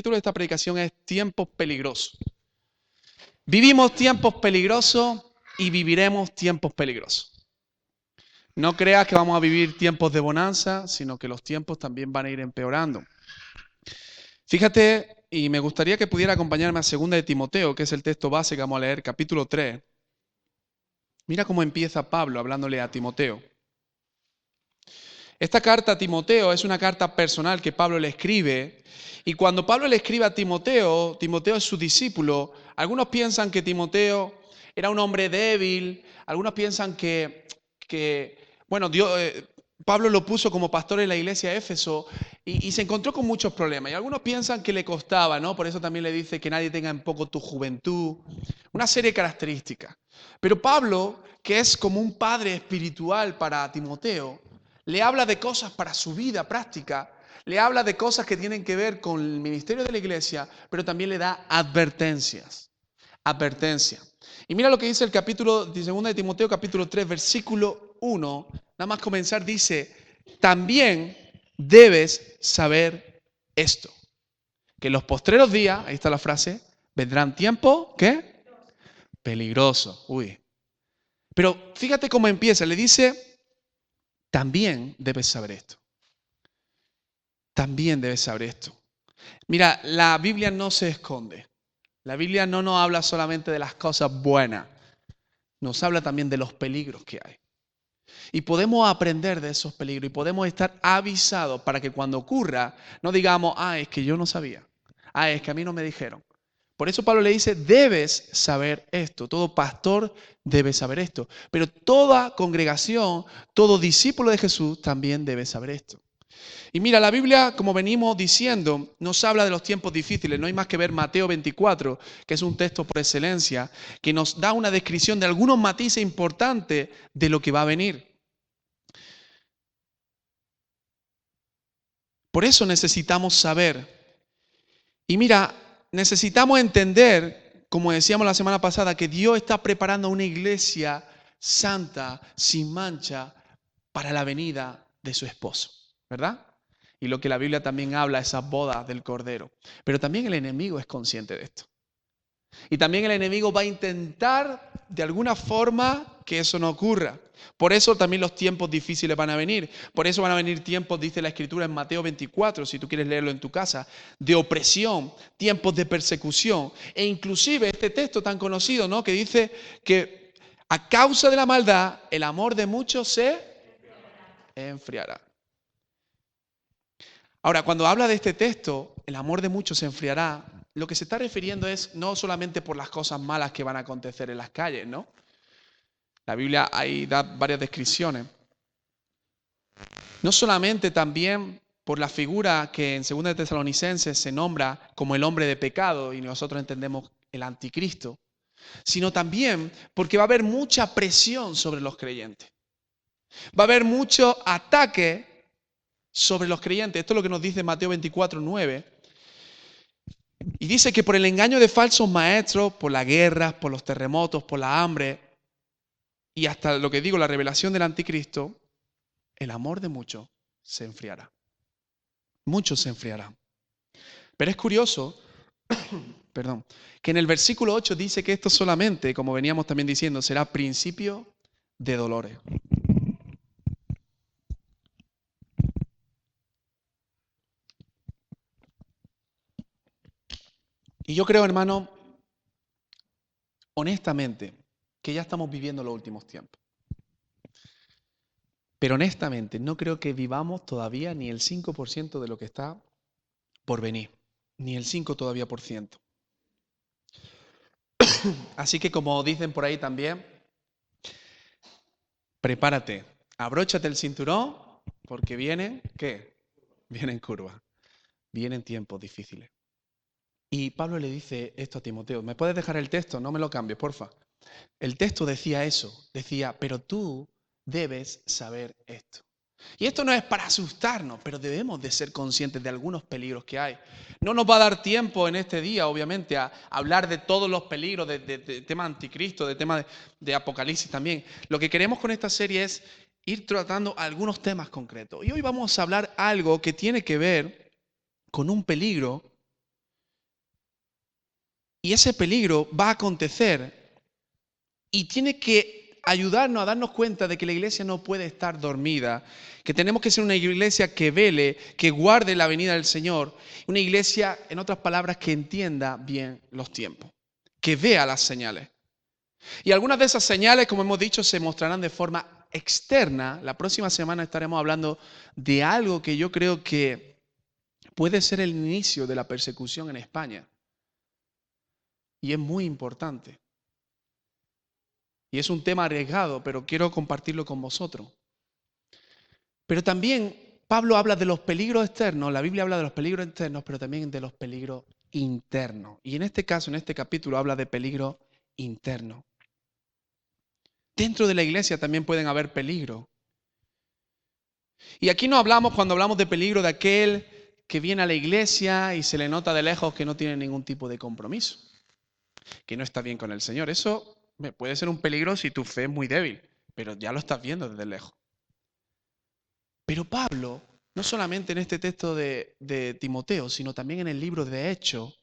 título de esta predicación es Tiempos peligrosos. Vivimos tiempos peligrosos y viviremos tiempos peligrosos. No creas que vamos a vivir tiempos de bonanza, sino que los tiempos también van a ir empeorando. Fíjate, y me gustaría que pudiera acompañarme a 2 de Timoteo, que es el texto base que vamos a leer, capítulo 3. Mira cómo empieza Pablo hablándole a Timoteo. Esta carta a Timoteo es una carta personal que Pablo le escribe. Y cuando Pablo le escribe a Timoteo, Timoteo es su discípulo. Algunos piensan que Timoteo era un hombre débil. Algunos piensan que bueno, Pablo lo puso como pastor en la iglesia de Éfeso y se encontró con muchos problemas. Y algunos piensan que le costaba, ¿no? Por eso también le dice que nadie tenga en poco tu juventud. Una serie de características. Pero Pablo, que es como un padre espiritual para Timoteo, le habla de cosas para su vida práctica, le habla de cosas que tienen que ver con el ministerio de la iglesia, pero también le da advertencias. Advertencia. Y mira lo que dice el capítulo de 2 de Timoteo, capítulo 3, versículo 1. Nada más comenzar dice, también debes saber esto, que en los postreros días, ahí está la frase, vendrán tiempos, ¿qué? Peligrosos. Uy. Pero fíjate cómo empieza, le dice, también debes saber esto. También debes saber esto. Mira, la Biblia no se esconde. La Biblia no nos habla solamente de las cosas buenas. Nos habla también de los peligros que hay. Y podemos aprender de esos peligros y podemos estar avisados para que cuando ocurra no digamos, es que yo no sabía. Es que a mí no me dijeron. Por eso Pablo le dice, debes saber esto. Todo pastor debe saber esto. Pero toda congregación, todo discípulo de Jesús también debe saber esto. Y mira, la Biblia, como venimos diciendo, nos habla de los tiempos difíciles. No hay más que ver Mateo 24, que es un texto por excelencia, que nos da una descripción de algunos matices importantes de lo que va a venir. Por eso necesitamos saber. Y mira, necesitamos entender, como decíamos la semana pasada, que Dios está preparando una iglesia santa, sin mancha, para la venida de su esposo, ¿verdad? Y lo que la Biblia también habla, esas bodas del Cordero. Pero también el enemigo es consciente de esto. Y también el enemigo va a intentar de alguna forma que eso no ocurra. Por eso también los tiempos difíciles van a venir. Por eso van a venir tiempos, dice la Escritura en Mateo 24, si tú quieres leerlo en tu casa, de opresión, tiempos de persecución. E inclusive este texto tan conocido, ¿no? Que dice que a causa de la maldad, el amor de muchos se enfriará. Ahora, cuando habla de este texto, el amor de muchos se enfriará, lo que se está refiriendo es no solamente por las cosas malas que van a acontecer en las calles, ¿no? La Biblia ahí da varias descripciones. No solamente también por la figura que en 2 de Tesalonicenses se nombra como el hombre de pecado y nosotros entendemos el anticristo, sino también porque va a haber mucha presión sobre los creyentes. Va a haber mucho ataque sobre los creyentes. Esto es lo que nos dice Mateo 24, 9. Y dice que por el engaño de falsos maestros, por las guerras, por los terremotos, por la hambre y hasta lo que digo, la revelación del anticristo, el amor de muchos se enfriará. Muchos se enfriarán. Pero es curioso, que en el versículo 8 dice que esto solamente, como veníamos también diciendo, será principio de dolores. Y yo creo, hermano, honestamente, que ya estamos viviendo los últimos tiempos. Pero honestamente, no creo que vivamos todavía ni el 5% de lo que está por venir. Ni el 5 todavía por ciento. Así que como dicen por ahí también, prepárate, abróchate el cinturón, porque vienen, ¿qué? Vienen curvas, vienen tiempos difíciles. Y Pablo le dice esto a Timoteo. ¿Me puedes dejar el texto? No me lo cambies, porfa. El texto decía eso, decía, pero tú debes saber esto. Y esto no es para asustarnos, pero debemos de ser conscientes de algunos peligros que hay. No nos va a dar tiempo en este día, obviamente, a hablar de todos los peligros, de tema anticristo, de tema de Apocalipsis también. Lo que queremos con esta serie es ir tratando algunos temas concretos. Y hoy vamos a hablar algo que tiene que ver con un peligro Y ese peligro va a acontecer y tiene que ayudarnos a darnos cuenta de que la iglesia no puede estar dormida, que tenemos que ser una iglesia que vele, que guarde la venida del Señor, una iglesia, en otras palabras, que entienda bien los tiempos, que vea las señales. Y algunas de esas señales, como hemos dicho, se mostrarán de forma externa. La próxima semana estaremos hablando de algo que yo creo que puede ser el inicio de la persecución en España. Y es muy importante. Y es un tema arriesgado, pero quiero compartirlo con vosotros. Pero también Pablo habla de los peligros externos, la Biblia habla de los peligros externos, pero también de los peligros internos. Y en este caso, en este capítulo, habla de peligros internos. Dentro de la iglesia también pueden haber peligros. Y aquí no hablamos, cuando hablamos de peligro, de aquel que viene a la iglesia y se le nota de lejos que no tiene ningún tipo de compromiso, que no está bien con el Señor. Eso puede ser un peligro si tu fe es muy débil, pero ya lo estás viendo desde lejos. Pero Pablo, no solamente en este texto de Timoteo, sino también en el libro de Hechos,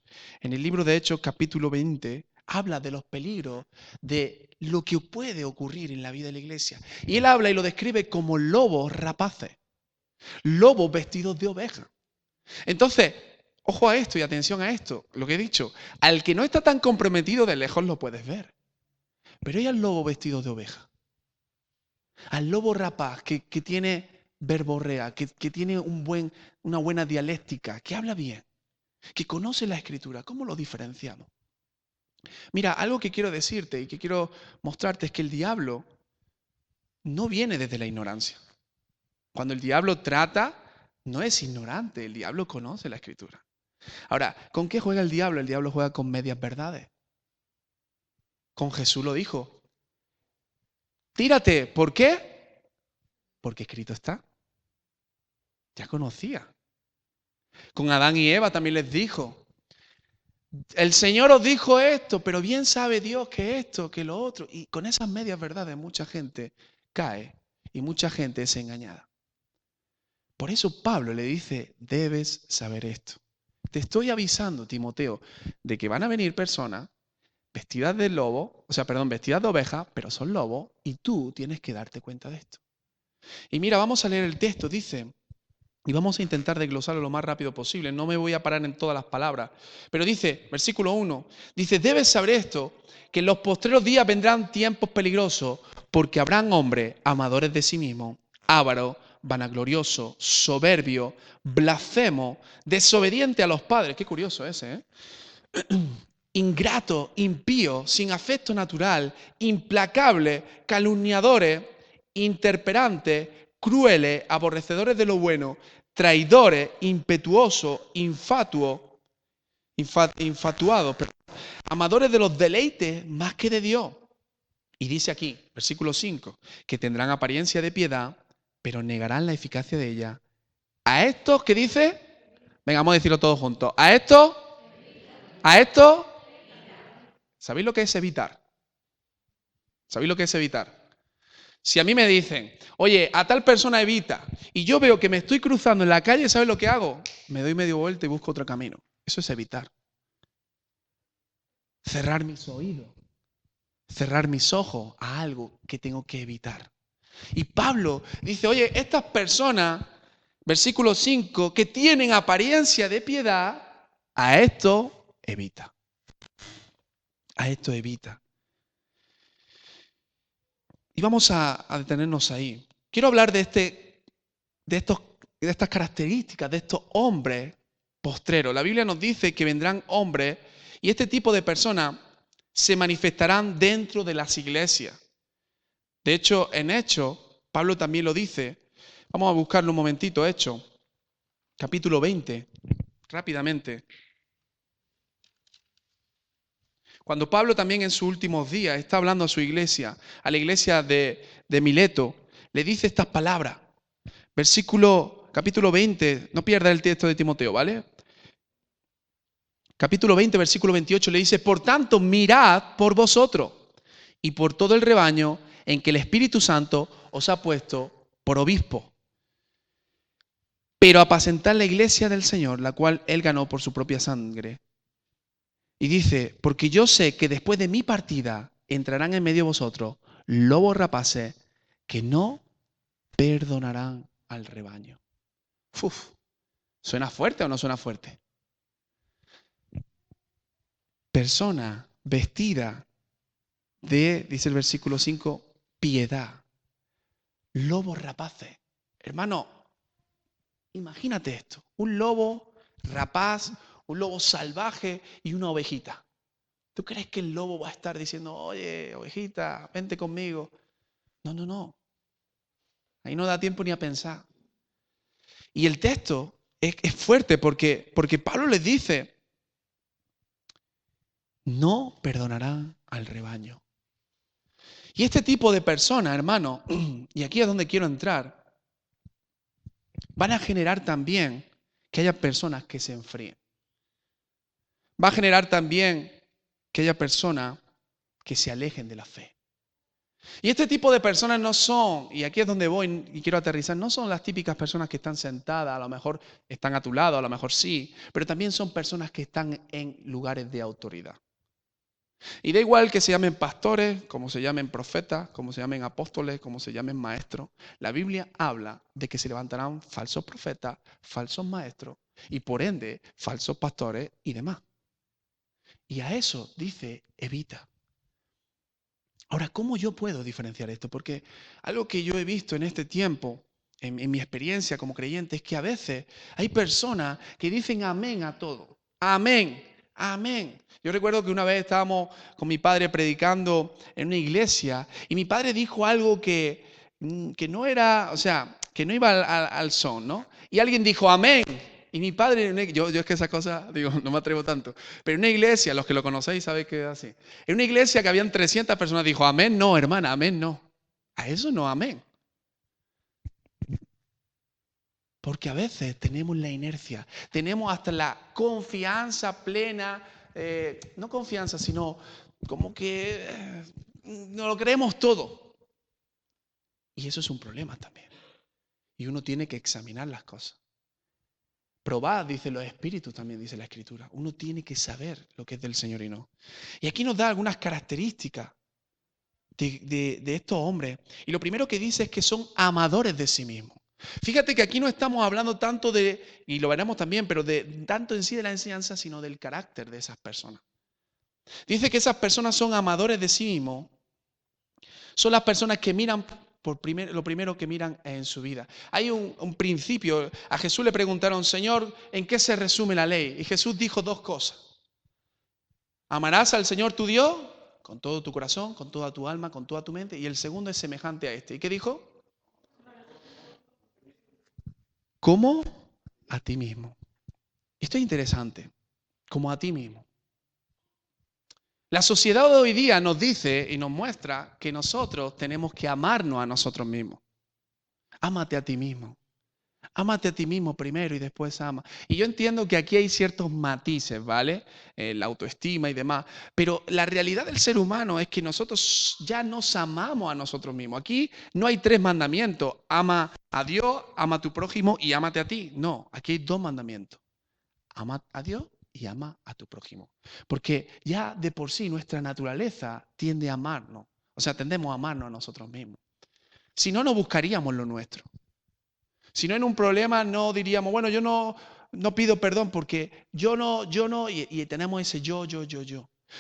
capítulo 20, habla de los peligros, de lo que puede ocurrir en la vida de la iglesia. Y él habla y lo describe como lobos rapaces, lobos vestidos de oveja. Entonces, ojo a esto y atención a esto, lo que he dicho. Al que no está tan comprometido de lejos lo puedes ver. Pero hay al lobo vestido de oveja. Al lobo rapaz que tiene verborrea, que tiene una buena dialéctica, que habla bien, que conoce la escritura. ¿Cómo lo diferenciamos? Mira, algo que quiero decirte y que quiero mostrarte es que el diablo no viene desde la ignorancia. Cuando el diablo trata, no es ignorante, el diablo conoce la escritura. Ahora, ¿con qué juega el diablo? El diablo juega con medias verdades. Con Jesús lo dijo. Tírate, ¿por qué? Porque escrito está. Ya conocía. Con Adán y Eva también les dijo. El Señor os dijo esto, pero bien sabe Dios que esto, que lo otro. Y con esas medias verdades mucha gente cae y mucha gente es engañada. Por eso Pablo le dice, debes saber esto. Te estoy avisando, Timoteo, de que van a venir personas vestidas de lobo, vestidas de oveja, pero son lobos, y tú tienes que darte cuenta de esto. Y mira, vamos a leer el texto, dice, y vamos a intentar desglosarlo lo más rápido posible, no me voy a parar en todas las palabras, pero dice, versículo 1, dice, debes saber esto, que en los postreros días vendrán tiempos peligrosos, porque habrán hombres amadores de sí mismos, ávaros, vanagloriosos, soberbios, blasfemos, desobedientes a los padres. Qué curioso ese, ¿eh? Ingratos, impíos, sin afecto natural, implacables, calumniadores, interperantes, crueles, aborrecedores de lo bueno, traidores, impetuosos, infatuados, amadores de los deleites más que de Dios. Y dice aquí, versículo 5, que tendrán apariencia de piedad, pero negarán la eficacia de ella. A estos, ¿qué dice? Venga, vamos a decirlo todos juntos. A estos, ¿sabéis lo que es evitar? ¿Sabéis lo que es evitar? Si a mí me dicen, oye, a tal persona evita, y yo veo que me estoy cruzando en la calle, ¿sabes lo que hago? Me doy medio vuelta y busco otro camino. Eso es evitar. Cerrar mis oídos, cerrar mis ojos a algo que tengo que evitar. Y Pablo dice, oye, estas personas, versículo 5, que tienen apariencia de piedad, a esto evita. A esto evita. Y vamos a detenernos ahí. Quiero hablar de estas características, de estos hombres postreros. La Biblia nos dice que vendrán hombres y este tipo de personas se manifestarán dentro de las iglesias. De hecho, en Hechos, Pablo también lo dice. Vamos a buscarlo un momentito, Hechos, capítulo 20, rápidamente. Cuando Pablo también en sus últimos días está hablando a su iglesia, a la iglesia de Mileto, le dice estas palabras. Capítulo 20, no pierda el texto de Timoteo, ¿vale? Capítulo 20, versículo 28 le dice, por tanto, mirad por vosotros y por todo el rebaño en que el Espíritu Santo os ha puesto por obispo. Pero apacentad la iglesia del Señor, la cual él ganó por su propia sangre. Y dice, porque yo sé que después de mi partida entrarán en medio de vosotros lobos rapaces que no perdonarán al rebaño. Uf, ¿suena fuerte o no suena fuerte? Persona vestida de, dice el versículo 5, piedad. Lobos rapaces. Hermano, imagínate esto. Un lobo rapaz, un lobo salvaje y una ovejita. ¿Tú crees que el lobo va a estar diciendo, oye, ovejita, vente conmigo? No, no, no. Ahí no da tiempo ni a pensar. Y el texto es fuerte porque Pablo les dice, no perdonarán al rebaño. Y este tipo de personas, hermano, y aquí es donde quiero entrar, van a generar también que haya personas que se enfríen. Va a generar también que haya personas que se alejen de la fe. Y este tipo de personas no son, y aquí es donde voy y quiero aterrizar, no son las típicas personas que están sentadas, a lo mejor están a tu lado, a lo mejor sí, pero también son personas que están en lugares de autoridad. Y da igual que se llamen pastores, como se llamen profetas, como se llamen apóstoles, como se llamen maestros. La Biblia habla de que se levantarán falsos profetas, falsos maestros y por ende falsos pastores y demás. Y a eso dice evita. Ahora, ¿cómo yo puedo diferenciar esto? Porque algo que yo he visto en este tiempo, en mi experiencia como creyente, es que a veces hay personas que dicen amén a todo. Amén, amén. Yo recuerdo que una vez estábamos con mi padre predicando en una iglesia y mi padre dijo algo que no era, o sea, que no iba al son, ¿no? Y alguien dijo amén. Y mi padre, yo es que esa cosa, digo, no me atrevo tanto, pero en una iglesia, los que lo conocéis sabéis que es así. En una iglesia que habían 300 personas, dijo, amén, no, hermana, amén, no. A eso no, amén. Porque a veces tenemos la inercia, tenemos hasta la confianza plena, no confianza, sino como que no lo creemos todo. Y eso es un problema también. Y uno tiene que examinar las cosas. Probad, dice los espíritus, también dice la Escritura. Uno tiene que saber lo que es del Señor y no. Y aquí nos da algunas características de estos hombres. Y lo primero que dice es que son amadores de sí mismos. Fíjate que aquí no estamos hablando tanto de, y lo veremos también, pero de tanto en sí de la enseñanza, sino del carácter de esas personas. Dice que esas personas son amadores de sí mismos. Son las personas que miran lo primero que miran en su vida. Hay un principio. A Jesús le preguntaron, Señor, ¿en qué se resume la ley? Y Jesús dijo dos cosas. Amarás al Señor tu Dios con todo tu corazón, con toda tu alma, con toda tu mente. Y el segundo es semejante a este. ¿Y qué dijo? Como a ti mismo. Esto es interesante. Como a ti mismo. La sociedad de hoy día nos dice y nos muestra que nosotros tenemos que amarnos a nosotros mismos. Ámate a ti mismo. Ámate a ti mismo primero y después ama. Y yo entiendo que aquí hay ciertos matices, ¿vale? La autoestima y demás. Pero la realidad del ser humano es que nosotros ya nos amamos a nosotros mismos. Aquí no hay tres mandamientos. Ama a Dios, ama a tu prójimo y ámate a ti. No, aquí hay dos mandamientos. Ama a Dios y ama a tu prójimo. Porque ya de por sí nuestra naturaleza tiende a amarnos. O sea, tendemos a amarnos a nosotros mismos. Si no, no buscaríamos lo nuestro. Si no en un problema no diríamos, bueno, yo no pido perdón porque yo no, y tenemos ese yo.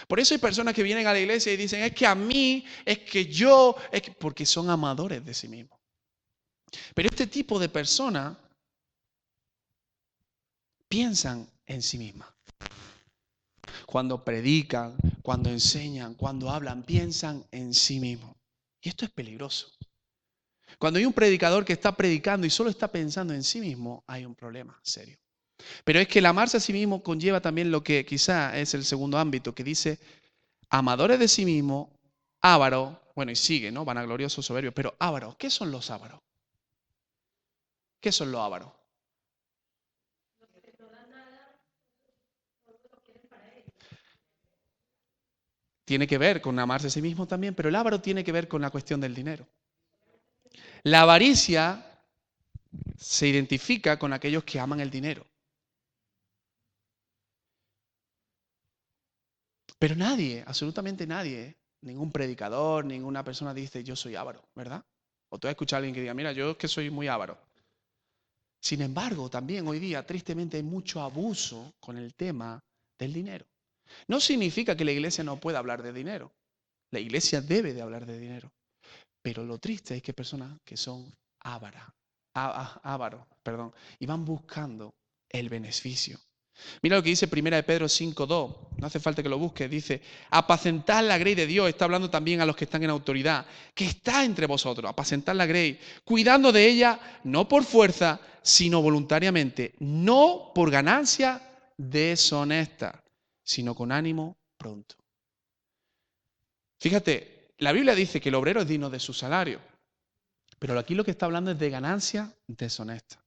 Por eso hay personas que vienen a la iglesia y dicen, es que a mí, es que yo, porque son amadores de sí mismos. Pero este tipo de personas piensan en sí mismas. Cuando predican, cuando enseñan, cuando hablan, piensan en sí mismos. Y esto es peligroso. Cuando hay un predicador que está predicando y solo está pensando en sí mismo, hay un problema serio. Pero es que el amarse a sí mismo conlleva también lo que quizá es el segundo ámbito, que dice amadores de sí mismo, ávaros, bueno, y sigue, ¿no? Vanagloriosos, soberbios, pero ávaros, ¿qué son los ávaros? ¿Qué son los ávaros? Tiene que ver con amarse a sí mismo también, pero el avaro tiene que ver con la cuestión del dinero. La avaricia se identifica con aquellos que aman el dinero. Pero nadie, absolutamente nadie, ningún predicador, ninguna persona dice yo soy avaro, ¿verdad? O tú has escuchado a alguien que diga, mira, yo es que soy muy avaro. Sin embargo, también hoy día, tristemente, hay mucho abuso con el tema del dinero. No significa que la iglesia no pueda hablar de dinero. La iglesia debe de hablar de dinero. Pero lo triste es que hay personas que son ávaros, perdón, y van buscando el beneficio. Mira lo que dice 1 de Pedro 5:2. No hace falta que lo busques. Dice, apacentad la grey de Dios. Está hablando también a los que están en autoridad, que está entre vosotros. Apacentad la grey, cuidando de ella, no por fuerza, sino voluntariamente. No por ganancia deshonesta, sino con ánimo pronto. Fíjate, la Biblia dice que el obrero es digno de su salario. Pero aquí lo que está hablando es de ganancia deshonesta.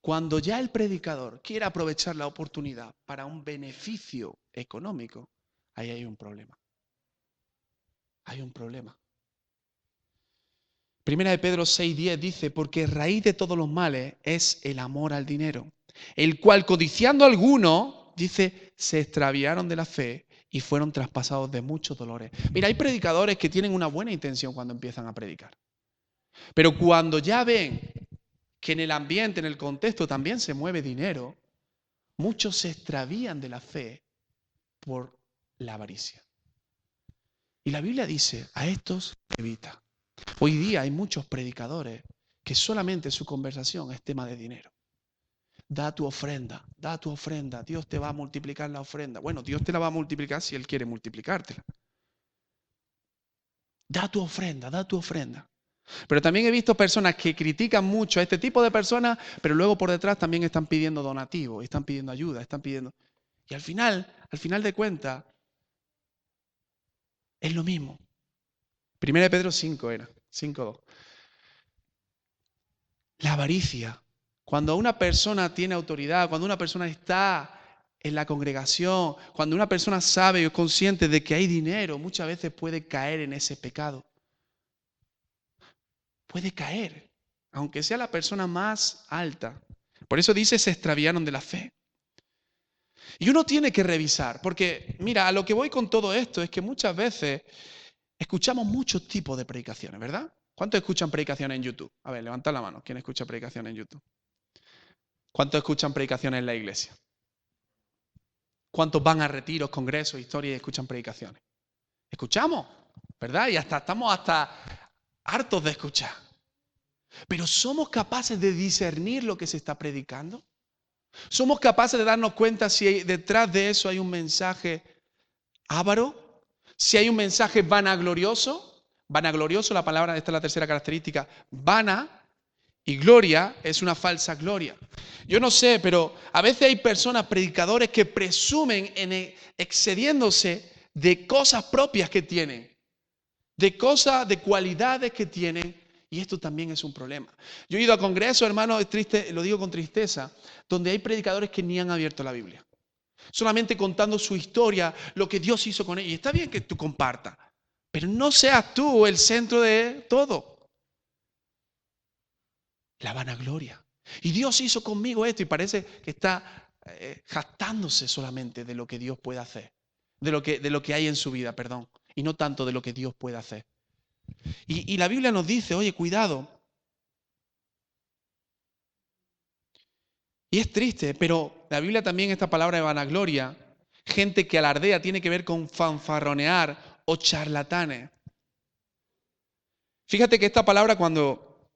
Cuando ya el predicador quiere aprovechar la oportunidad para un beneficio económico, ahí hay un problema. Hay un problema. Primera de Pedro 6:10 dice, porque raíz de todos los males es el amor al dinero, el cual codiciando algunos, dice, se extraviaron de la fe y fueron traspasados de muchos dolores. Mira, hay predicadores que tienen una buena intención cuando empiezan a predicar. Pero cuando ya ven que en el ambiente, en el contexto también se mueve dinero, muchos se extravían de la fe por la avaricia. Y la Biblia dice, a estos evita. Hoy día hay muchos predicadores que solamente su conversación es tema de dinero. Da tu ofrenda, Dios te va a multiplicar la ofrenda. Bueno, Dios te la va a multiplicar si Él quiere multiplicártela. Da tu ofrenda, da tu ofrenda. Pero también he visto personas que critican mucho a este tipo de personas, pero luego por detrás también están pidiendo donativos, están pidiendo ayuda, están pidiendo... Y al final de cuentas, es lo mismo. 1 de Pedro 5 era, 5:2. La avaricia. Cuando una persona tiene autoridad, cuando una persona está en la congregación, cuando una persona sabe y es consciente de que hay dinero, muchas veces puede caer en ese pecado. Puede caer, aunque sea la persona más alta. Por eso dice, se extraviaron de la fe. Y uno tiene que revisar, porque mira, a lo que voy con todo esto es que muchas veces escuchamos muchos tipos de predicaciones, ¿verdad? ¿Cuántos escuchan predicaciones en YouTube? A ver, levanta la mano. ¿Quién escucha predicaciones en YouTube? ¿Cuántos escuchan predicaciones en la iglesia? ¿Cuántos van a retiros, congresos, historias y escuchan predicaciones? Escuchamos, ¿verdad? Y estamos hartos de escuchar. Pero ¿somos capaces de discernir lo que se está predicando? ¿Somos capaces de darnos cuenta si detrás de eso hay un mensaje avaro? ¿Si hay un mensaje vanaglorioso? Vanaglorioso, la palabra, esta es la tercera característica. Vana y gloria es una falsa gloria. Yo no sé, pero a veces hay personas, predicadores, que presumen en excediéndose de cosas propias que tienen, de cosas, de cualidades que tienen, y esto también es un problema. Yo he ido a congresos, hermano, es triste, lo digo con tristeza, donde hay predicadores que ni han abierto la Biblia, solamente contando su historia, lo que Dios hizo con ellos. Y está bien que tú compartas, pero no seas tú el centro de todo. La vanagloria. Y Dios hizo conmigo esto y parece que está jactándose solamente de lo que Dios puede hacer, de lo que hay en su vida, perdón, y no tanto de lo que Dios puede hacer. Y la Biblia nos dice, oye, cuidado. Y es triste, pero la Biblia también, esta palabra de vanagloria, gente que alardea, tiene que ver con fanfarronear o charlatanes. Fíjate que esta palabra cuando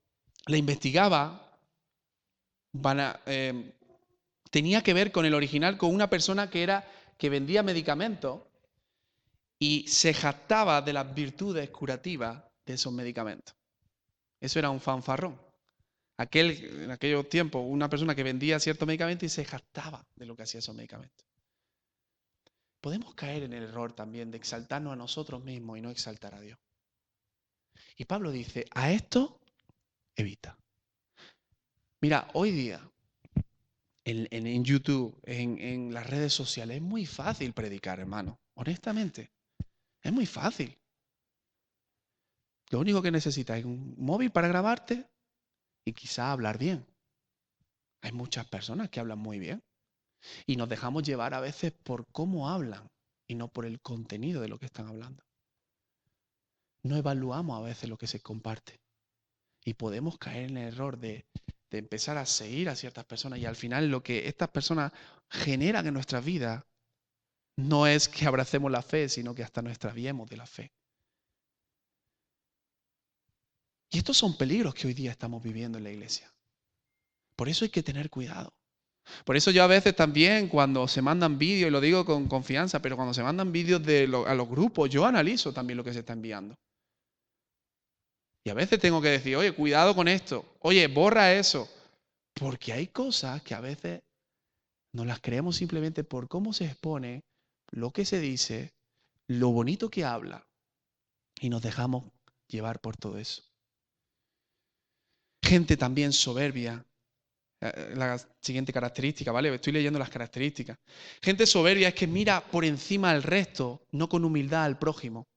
la investigaba, tenía que ver con el original, con una persona que vendía medicamentos y se jactaba de las virtudes curativas de esos medicamentos. Eso era un fanfarrón. En aquellos tiempos, una persona que vendía ciertos medicamentos y se jactaba de lo que hacía esos medicamentos. Podemos caer en el error también de exaltarnos a nosotros mismos y no exaltar a Dios. Y Pablo dice, a esto evita. Mira, hoy día en YouTube, en las redes sociales, es muy fácil predicar, hermano. Honestamente, es muy fácil. Lo único que necesitas es un móvil para grabarte y quizá hablar bien. Hay muchas personas que hablan muy bien y nos dejamos llevar a veces por cómo hablan y no por el contenido de lo que están hablando. No evaluamos a veces lo que se comparte y podemos caer en el error de empezar a seguir a ciertas personas y al final lo que estas personas generan en nuestras vidas no es que abracemos la fe, sino que hasta nos extraviemos de la fe. Y estos son peligros que hoy día estamos viviendo en la iglesia. Por eso hay que tener cuidado. Por eso yo a veces también cuando se mandan vídeos, y lo digo con confianza, pero cuando se mandan vídeos a los grupos, yo analizo también lo que se está enviando. Y a veces tengo que decir, oye, cuidado con esto, oye, borra eso. Porque hay cosas que a veces no las creemos simplemente por cómo se expone, lo que se dice, lo bonito que habla. Y nos dejamos llevar por todo eso. Gente también soberbia. La siguiente característica, ¿vale? Estoy leyendo las características. Gente soberbia es que mira por encima al resto, no con humildad al prójimo.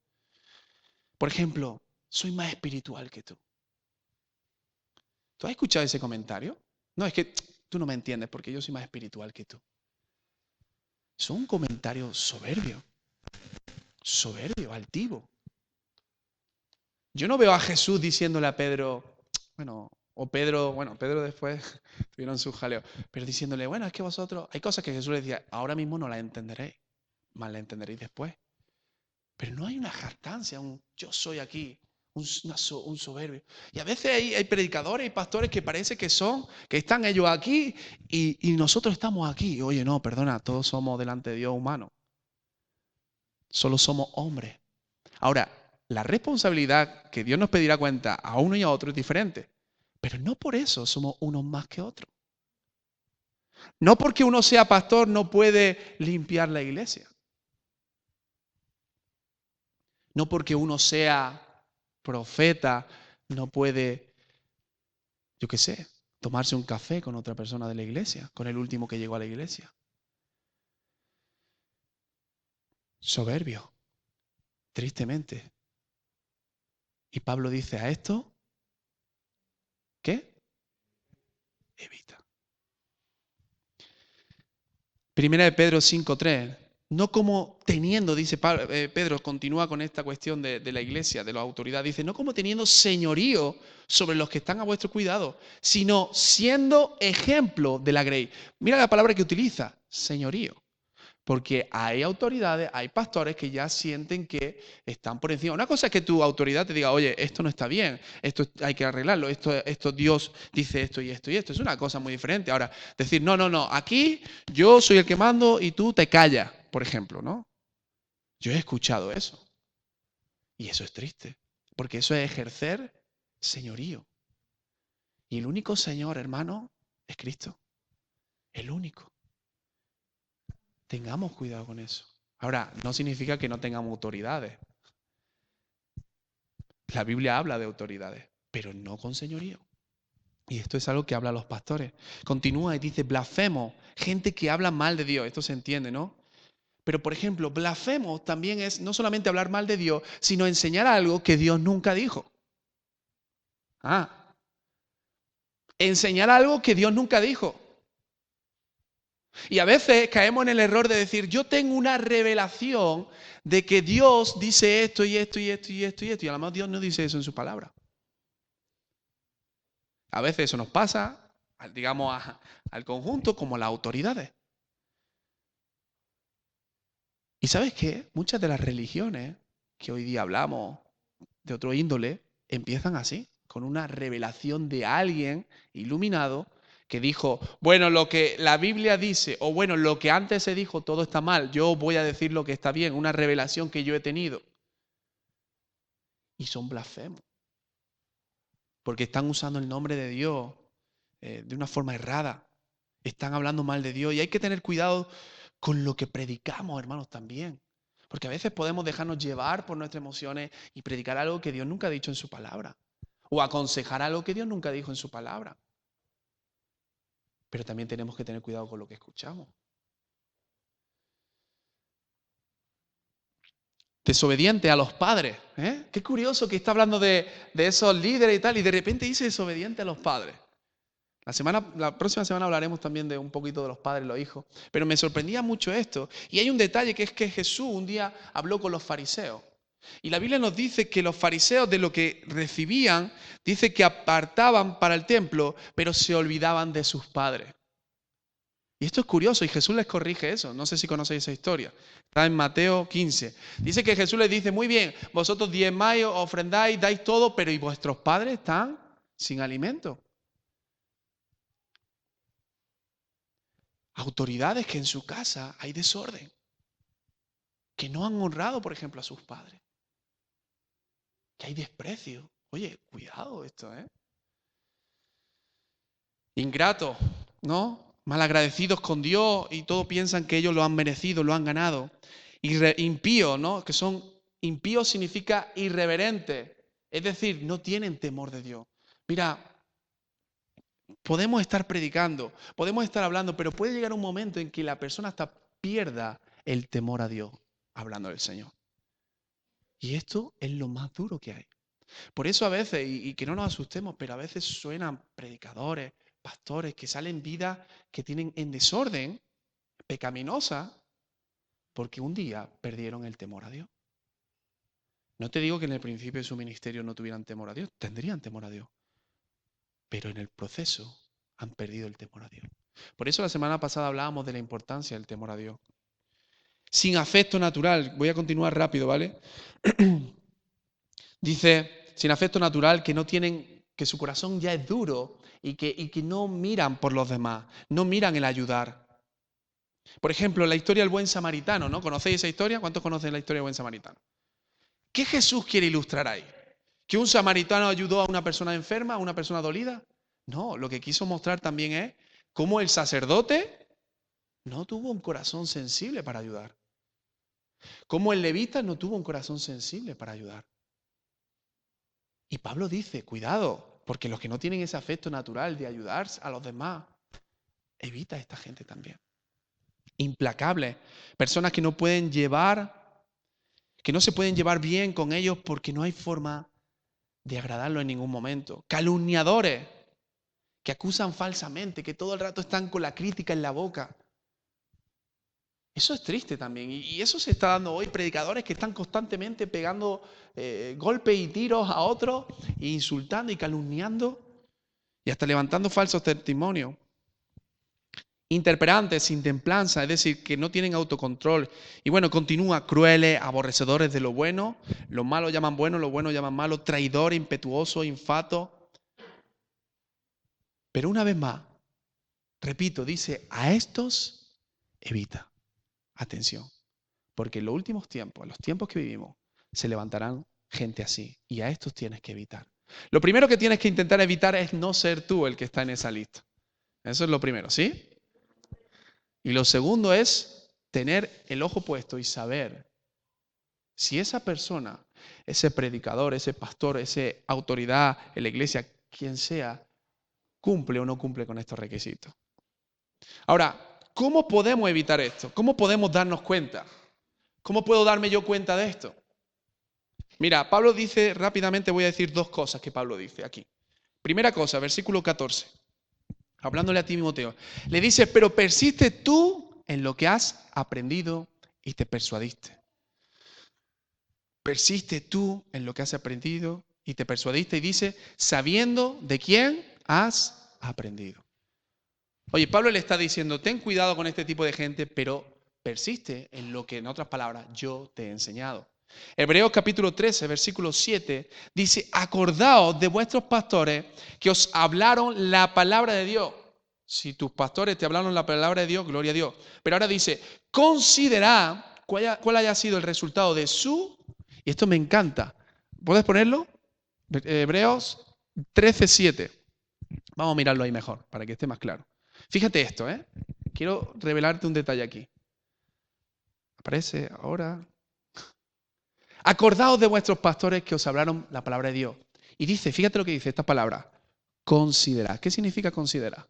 Por ejemplo, soy más espiritual que tú. ¿Tú has escuchado ese comentario? No, es que tú no me entiendes porque yo soy más espiritual que tú. Es un comentario soberbio, altivo. Yo no veo a Jesús diciéndole a Pedro, Pedro después tuvieron su jaleo, pero diciéndole, bueno, es que vosotros, hay cosas que Jesús le decía, ahora mismo no las entenderéis, más las entenderéis después. Pero no hay una jactancia, un yo soy aquí, un soberbio. Y a veces hay predicadores y pastores que parece que están ellos aquí y nosotros estamos aquí. Oye, no, perdona, todos somos delante de Dios humanos. Solo somos hombres. Ahora, la responsabilidad que Dios nos pedirá cuenta a uno y a otro es diferente. Pero no por eso somos unos más que otros. No porque uno sea pastor no puede limpiar la iglesia. No porque uno sea profeta no puede, yo qué sé, tomarse un café con otra persona de la iglesia, con el último que llegó a la iglesia. Soberbio, tristemente. Y Pablo dice a esto, ¿qué? Evita. Primera de Pedro 5:3. No como teniendo, dice Pedro, continúa con esta cuestión de la iglesia, de la autoridad. Dice, no como teniendo señorío sobre los que están a vuestro cuidado, sino siendo ejemplo de la grey. Mira la palabra que utiliza, señorío. Porque hay autoridades, hay pastores que ya sienten que están por encima. Una cosa es que tu autoridad te diga, oye, esto no está bien, esto hay que arreglarlo, esto Dios dice esto y esto y esto. Es una cosa muy diferente. Ahora, decir, no, aquí yo soy el que mando y tú te callas, por ejemplo, ¿no? Yo he escuchado eso. Y eso es triste, porque eso es ejercer señorío. Y el único Señor, hermano, es Cristo. El único. Tengamos cuidado con eso. Ahora, no significa que no tengamos autoridades. La Biblia habla de autoridades, pero no con señorío. Y esto es algo que habla los pastores. Continúa y dice, blasfemo, gente que habla mal de Dios. Esto se entiende, ¿no? Pero, por ejemplo, blasfemo también es no solamente hablar mal de Dios, sino enseñar algo que Dios nunca dijo. Enseñar algo que Dios nunca dijo. Y a veces caemos en el error de decir, yo tengo una revelación de que Dios dice esto y esto y esto y esto y esto. Y a lo mejor Dios no dice eso en su palabra. A veces eso nos pasa, digamos, al conjunto como las autoridades. ¿Y sabes qué? Muchas de las religiones que hoy día hablamos de otro índole empiezan así, con una revelación de alguien iluminado que dijo, bueno, lo que la Biblia dice, o bueno, lo que antes se dijo, todo está mal, yo voy a decir lo que está bien, una revelación que yo he tenido. Y son blasfemos, porque están usando el nombre de Dios de una forma errada, están hablando mal de Dios y hay que tener cuidado con lo que predicamos, hermanos, también. Porque a veces podemos dejarnos llevar por nuestras emociones y predicar algo que Dios nunca ha dicho en su palabra. O aconsejar algo que Dios nunca dijo en su palabra. Pero también tenemos que tener cuidado con lo que escuchamos. Desobediente a los padres. Qué curioso que está hablando de esos líderes y tal, y de repente dice desobediente a los padres. La próxima semana hablaremos también de un poquito de los padres y los hijos. Pero me sorprendía mucho esto. Y hay un detalle que es que Jesús un día habló con los fariseos. Y la Biblia nos dice que los fariseos de lo que recibían, dice que apartaban para el templo, pero se olvidaban de sus padres. Y esto es curioso y Jesús les corrige eso. No sé si conocéis esa historia. Está en Mateo 15. Dice que Jesús les dice, muy bien, vosotros diezmáis, ofrendáis, dais todo, pero ¿y vuestros padres están sin alimento? Autoridades que en su casa hay desorden, que no han honrado, por ejemplo, a sus padres, que hay desprecio. Oye, cuidado esto, ¿eh? Ingratos, ¿no? Malagradecidos con Dios y todos piensan que ellos lo han merecido, lo han ganado. Impíos, ¿no? Que son impíos significa irreverente, es decir, no tienen temor de Dios. Mira, podemos estar predicando, podemos estar hablando, pero puede llegar un momento en que la persona hasta pierda el temor a Dios hablando del Señor. Y esto es lo más duro que hay. Por eso a veces, y que no nos asustemos, pero a veces suenan predicadores, pastores que salen vidas que tienen en desorden, pecaminosa, porque un día perdieron el temor a Dios. No te digo que en el principio de su ministerio no tuvieran temor a Dios, tendrían temor a Dios, pero en el proceso han perdido el temor a Dios. Por eso la semana pasada hablábamos de la importancia del temor a Dios. Sin afecto natural, voy a continuar rápido, ¿vale? Dice, sin afecto natural, que no tienen, que su corazón ya es duro y que no miran por los demás, no miran el ayudar. Por ejemplo, la historia del buen samaritano, ¿no? ¿Conocéis esa historia? ¿Cuántos conocen la historia del buen samaritano? ¿Qué Jesús quiere ilustrar ahí? ¿Que un samaritano ayudó a una persona enferma, a una persona dolida? No, lo que quiso mostrar también es cómo el sacerdote no tuvo un corazón sensible para ayudar. Cómo el levita no tuvo un corazón sensible para ayudar. Y Pablo dice, cuidado, porque los que no tienen ese afecto natural de ayudar a los demás, evita a esta gente también. Implacables, personas que no pueden llevar, que no se pueden llevar bien con ellos porque no hay forma de agradarlo en ningún momento. Calumniadores, que acusan falsamente, que todo el rato están con la crítica en la boca. Eso es triste también. Y eso se está dando hoy. Predicadores que están constantemente pegando golpes y tiros a otros, e insultando y calumniando, y hasta levantando falsos testimonios. Interperantes, sin templanza, es decir, que no tienen autocontrol. Y bueno, continúa, crueles, aborrecedores de lo bueno. Lo malo llaman bueno, lo bueno llaman malo. Traidor, impetuoso, infato. Pero una vez más, repito, dice, a estos evita. Atención, porque en los últimos tiempos, en los tiempos que vivimos, se levantarán gente así y a estos tienes que evitar. Lo primero que tienes que intentar evitar es no ser tú el que está en esa lista. Eso es lo primero, ¿sí? Y lo segundo es tener el ojo puesto y saber si esa persona, ese predicador, ese pastor, esa autoridad en la iglesia, quien sea, cumple o no cumple con estos requisitos. Ahora, ¿cómo podemos evitar esto? ¿Cómo podemos darnos cuenta? ¿Cómo puedo darme yo cuenta de esto? Mira, Pablo dice, rápidamente voy a decir dos cosas que Pablo dice aquí. Primera cosa, versículo 14, hablándole a Timoteo. Le dice, pero persiste tú en lo que has aprendido y te persuadiste. Persiste tú en lo que has aprendido y te persuadiste. Y dice, sabiendo de quién has aprendido. Oye, Pablo le está diciendo, ten cuidado con este tipo de gente, pero persiste en lo que, en otras palabras, yo te he enseñado. Hebreos capítulo 13, versículo 7, dice, acordaos de vuestros pastores que os hablaron la palabra de Dios. Si tus pastores te hablaron la palabra de Dios, gloria a Dios. Pero ahora dice, considerad cuál haya sido el resultado de su, y esto me encanta. ¿Puedes ponerlo? Hebreos 13, 7. Vamos a mirarlo ahí mejor, para que esté más claro. Fíjate esto, ¿eh? Quiero revelarte un detalle aquí. Aparece ahora. Acordaos de vuestros pastores que os hablaron la palabra de Dios. Y dice, fíjate lo que dice esta palabra. Considerad. ¿Qué significa considerar?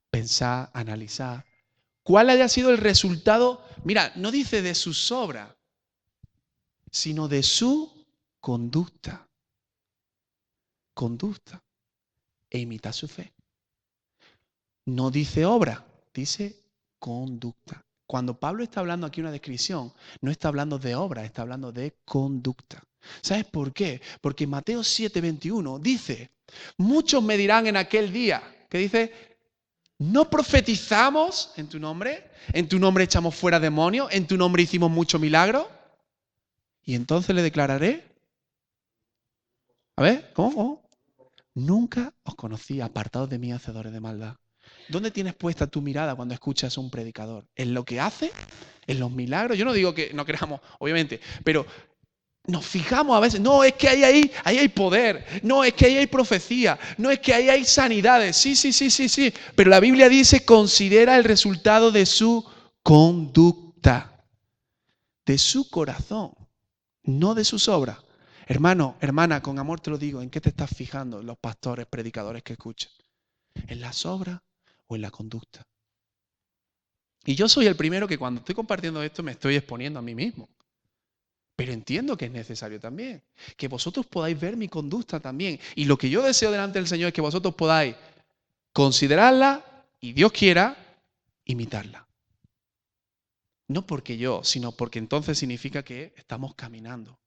Pensar, analizar. ¿Cuál haya sido el resultado? Mira, no dice de sus obras, sino de su conducta. Conducta. e imitad su fe. No dice obra, dice conducta. Cuando Pablo está hablando aquí una descripción, no está hablando de obra, está hablando de conducta. ¿Sabes por qué? Porque Mateo 7:21 dice, muchos me dirán en aquel día, que dice, ¿no profetizamos en tu nombre? ¿En tu nombre echamos fuera demonios? ¿En tu nombre hicimos muchos milagros? Y entonces le declararé, a ver, ¿cómo? Nunca os conocí, apartados de mí, hacedores de maldad. ¿Dónde tienes puesta tu mirada cuando escuchas a un predicador? ¿En lo que hace? ¿En los milagros? Yo no digo que no creamos, obviamente, pero nos fijamos a veces, no, es que ahí hay poder, no, es que ahí hay profecía, no, es que ahí hay sanidades, sí, pero la Biblia dice, considera el resultado de su conducta, de su corazón, no de sus obras. Hermano, hermana, con amor te lo digo, ¿en qué te estás fijando los pastores, predicadores que escuchas? ¿En las obras o en la conducta? Y yo soy el primero que cuando estoy compartiendo esto me estoy exponiendo a mí mismo. Pero entiendo que es necesario también. Que vosotros podáis ver mi conducta también. Y lo que yo deseo delante del Señor es que vosotros podáis considerarla y Dios quiera imitarla. No porque yo, sino porque entonces significa que estamos caminando.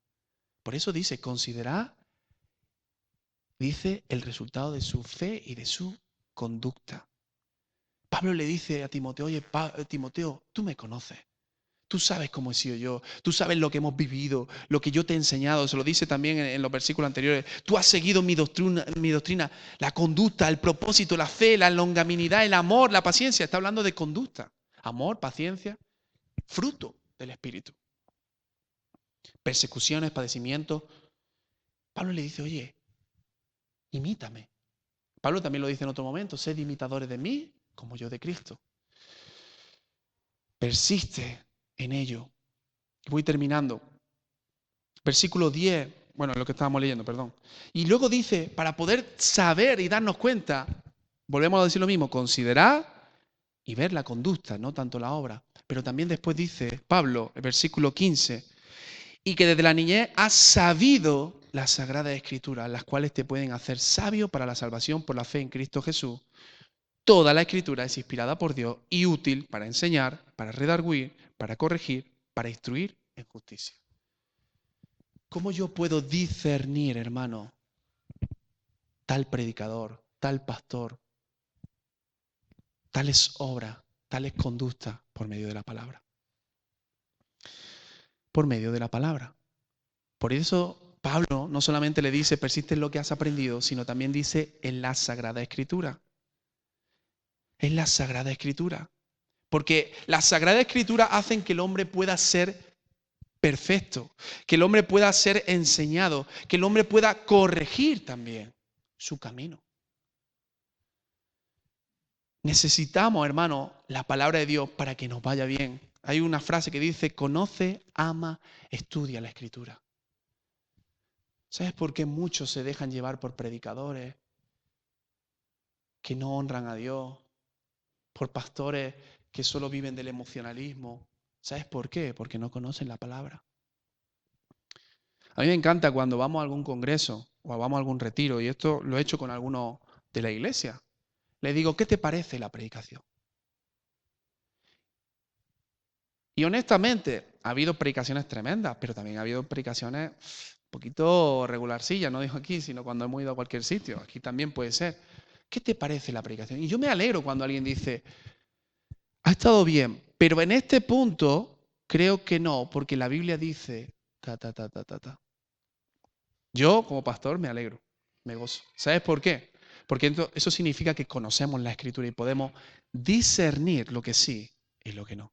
Por eso dice, considerad, dice, el resultado de su fe y de su conducta. Pablo le dice a Timoteo, oye, Timoteo, tú me conoces. Tú sabes cómo he sido yo, tú sabes lo que hemos vivido, lo que yo te he enseñado, se lo dice también en los versículos anteriores. Tú has seguido mi doctrina, la conducta, el propósito, la fe, la longanimidad, el amor, la paciencia. Está hablando de conducta, amor, paciencia, fruto del Espíritu. Persecuciones, padecimientos. Pablo le dice, oye, imítame. Pablo también lo dice en otro momento, sed imitadores de mí como yo de Cristo. Persiste en ello. Voy terminando. Versículo 10, bueno, lo que estábamos leyendo, perdón. Y luego dice, para poder saber y darnos cuenta, volvemos a decir lo mismo, considerar y ver la conducta, no tanto la obra. Pero también después dice Pablo, el versículo 15, y que desde la niñez has sabido las sagradas escrituras, las cuales te pueden hacer sabio para la salvación por la fe en Cristo Jesús. Toda la escritura es inspirada por Dios y útil para enseñar, para redarguir, para corregir, para instruir en justicia. ¿Cómo yo puedo discernir, hermano, tal predicador, tal pastor, tales obras, tales conductas por medio de la palabra? Por medio de la palabra. Por eso Pablo no solamente le dice persiste en lo que has aprendido, sino también dice en la Sagrada Escritura. En la Sagrada Escritura. Porque la Sagrada Escritura hacen que el hombre pueda ser perfecto, que el hombre pueda ser enseñado, que el hombre pueda corregir también su camino. Necesitamos, hermano, la palabra de Dios para que nos vaya bien. Hay una frase que dice, conoce, ama, estudia la Escritura. ¿Sabes por qué muchos se dejan llevar por predicadores que no honran a Dios? Por pastores que solo viven del emocionalismo. ¿Sabes por qué? Porque no conocen la palabra. A mí me encanta cuando vamos a algún congreso o vamos a algún retiro, y esto lo he hecho con algunos de la iglesia. Les digo, ¿qué te parece la predicación? Y honestamente, ha habido predicaciones tremendas, pero también ha habido predicaciones un poquito regularcillas, no digo aquí, sino cuando hemos ido a cualquier sitio. Aquí también puede ser. ¿Qué te parece la predicación? Y yo me alegro cuando alguien dice, ha estado bien, pero en este punto creo que no, porque la Biblia dice, ta. Yo, como pastor, me alegro, me gozo. ¿Sabes por qué? Porque eso significa que conocemos la Escritura y podemos discernir lo que sí y lo que no.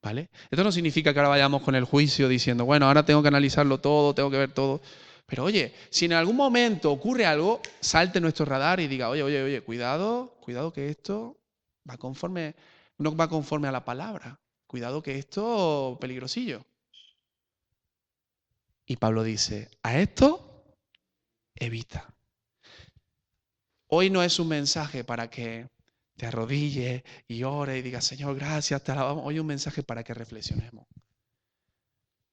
¿Vale? Esto no significa que ahora vayamos con el juicio diciendo, bueno, ahora tengo que analizarlo todo, tengo que ver todo. Pero oye, si en algún momento ocurre algo, salte nuestro radar y diga, oye, cuidado que esto no va conforme a la palabra. Cuidado que esto peligrosillo. Y Pablo dice, a esto evita. Hoy no es un mensaje para que te arrodilles y ores y digas, Señor, gracias, te alabamos. Hoy es un mensaje para que reflexionemos.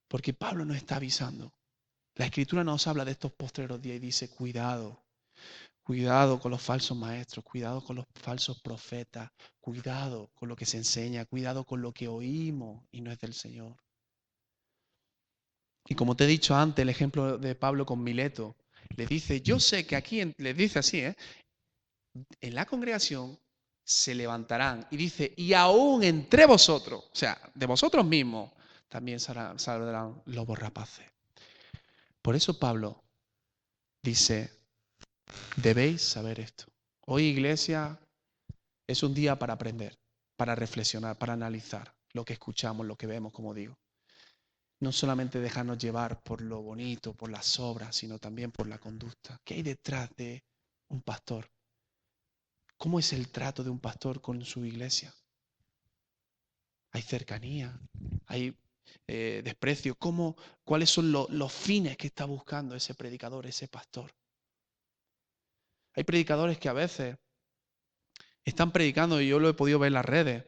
Porque Pablo nos está avisando. La Escritura nos habla de estos postreros días y dice, cuidado, Cuidado con los falsos maestros, cuidado con los falsos profetas, cuidado con lo que se enseña, cuidado con lo que oímos y no es del Señor. Y como te he dicho antes, el ejemplo de Pablo con Mileto, le dice, yo sé que aquí, le dice así, en la congregación se levantarán, y dice, y aún entre vosotros, o sea, de vosotros mismos, también saldrán lobos rapaces. Por eso Pablo dice, debéis saber esto. Hoy, iglesia, es un día para aprender, para reflexionar, para analizar lo que escuchamos, lo que vemos, como digo. No solamente dejarnos llevar por lo bonito, por las obras, sino también por la conducta. ¿Qué hay detrás de un pastor? ¿Cómo es el trato de un pastor con su iglesia? Hay cercanía, hay desprecio. ¿Cuáles son los fines que está buscando ese predicador, ese pastor? Hay predicadores que a veces están predicando, y yo lo he podido ver en las redes,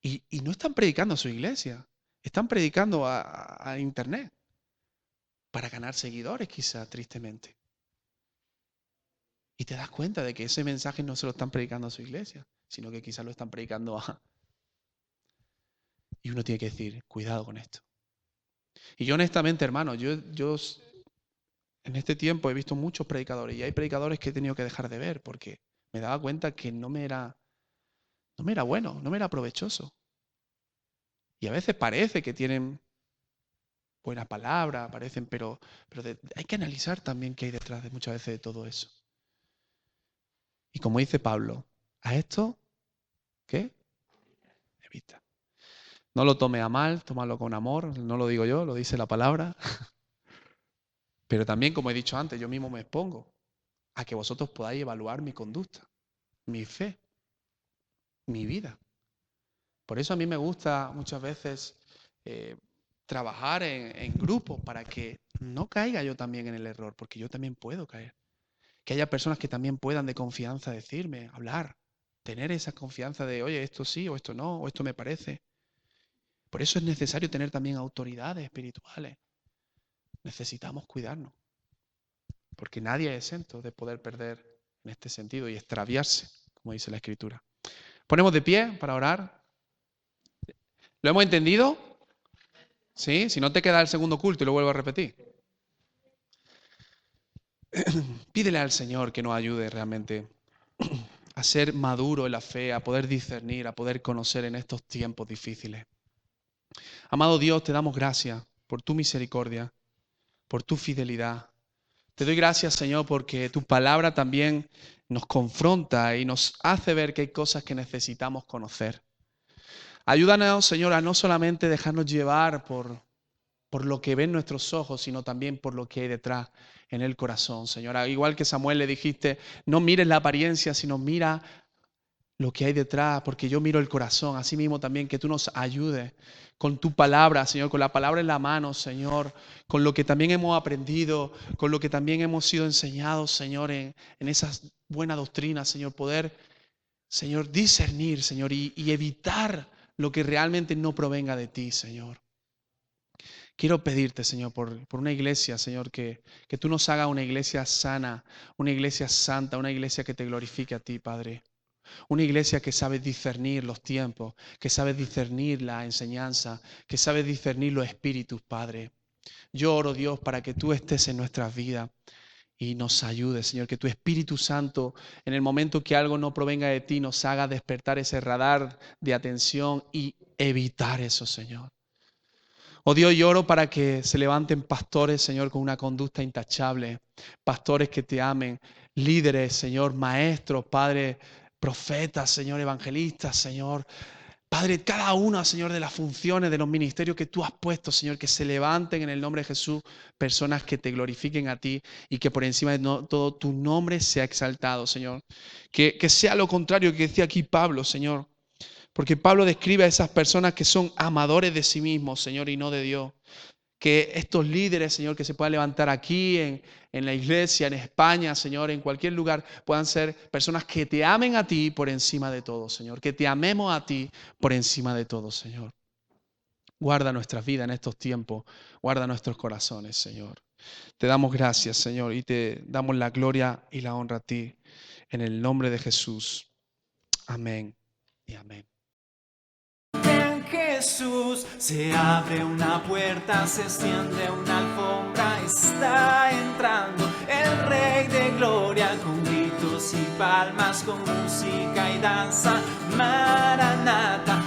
y no están predicando a su iglesia, están predicando a internet para ganar seguidores, quizá, tristemente. Y te das cuenta de que ese mensaje no se lo están predicando a su iglesia, sino que quizás lo están predicando a... Y uno tiene que decir, cuidado con esto. Y yo honestamente, hermano, yo en este tiempo he visto muchos predicadores y hay predicadores que he tenido que dejar de ver porque me daba cuenta que no me era bueno, no me era provechoso. Y a veces parece que tienen buena palabra, parecen, pero hay que analizar también qué hay detrás de muchas veces de todo eso. Y como dice Pablo, a esto, ¿qué? Evita. No lo tome a mal, tómalo con amor, no lo digo yo, lo dice la palabra. Pero también, como he dicho antes, yo mismo me expongo a que vosotros podáis evaluar mi conducta, mi fe, mi vida. Por eso a mí me gusta muchas veces trabajar en grupos para que no caiga yo también en el error, porque yo también puedo caer. Que haya personas que también puedan de confianza decirme, hablar, tener esa confianza de, oye, esto sí, o esto no, o esto me parece. Por eso es necesario tener también autoridades espirituales. Necesitamos cuidarnos, porque nadie es exento de poder perder en este sentido y extraviarse, como dice la Escritura. Ponemos de pie para orar. ¿Lo hemos entendido? ¿Sí? Si no te queda el segundo culto y lo vuelvo a repetir. Pídele al Señor que nos ayude realmente a ser maduro en la fe, a poder discernir, a poder conocer en estos tiempos difíciles. Amado Dios, te damos gracias por tu misericordia, por tu fidelidad. Te doy gracias, Señor, porque tu palabra también nos confronta y nos hace ver que hay cosas que necesitamos conocer. Ayúdanos, Señor, a no solamente dejarnos llevar por lo que ven nuestros ojos, sino también por lo que hay detrás en el corazón, Señor. Igual que Samuel le dijiste, no mires la apariencia, sino mira lo que hay detrás, porque yo miro el corazón. Así mismo también que tú nos ayudes con tu palabra, Señor, con la palabra en la mano, Señor, con lo que también hemos aprendido, con lo que también hemos sido enseñados, Señor, en esas buenas doctrinas, Señor, poder, Señor, discernir, Señor, y evitar lo que realmente no provenga de ti, Señor. Quiero pedirte, Señor, por una iglesia, Señor, que tú nos hagas una iglesia sana, una iglesia santa, una iglesia que te glorifique a ti, Padre. Una iglesia que sabe discernir los tiempos, que sabe discernir la enseñanza, que sabe discernir los espíritus, Padre. Yo oro, Dios, para que tú estés en nuestras vidas y nos ayudes, Señor, que tu Espíritu Santo, en el momento que algo no provenga de ti, nos haga despertar ese radar de atención y evitar eso, Señor. Oh Dios, yo oro para que se levanten pastores, Señor, con una conducta intachable, pastores que te amen, líderes, Señor, maestros, Padre, profetas, Señor, evangelistas, Señor. Padre, cada una, Señor, de las funciones, de los ministerios que tú has puesto, Señor, que se levanten en el nombre de Jesús, personas que te glorifiquen a ti y que por encima de todo tu nombre sea exaltado, Señor. Que sea lo contrario que decía aquí Pablo, Señor. Porque Pablo describe a esas personas que son amadores de sí mismos, Señor, y no de Dios. Que estos líderes, Señor, que se puedan levantar aquí en la iglesia, en España, Señor, en cualquier lugar, puedan ser personas que te amen a ti por encima de todo, Señor. Que te amemos a ti por encima de todo, Señor. Guarda nuestras vidas en estos tiempos. Guarda nuestros corazones, Señor. Te damos gracias, Señor, y te damos la gloria y la honra a ti. En el nombre de Jesús. Amén y amén. En Jesús se abre una puerta, se extiende una alfombra, está entrando el Rey de Gloria con gritos y palmas, con música y danza. Maranata,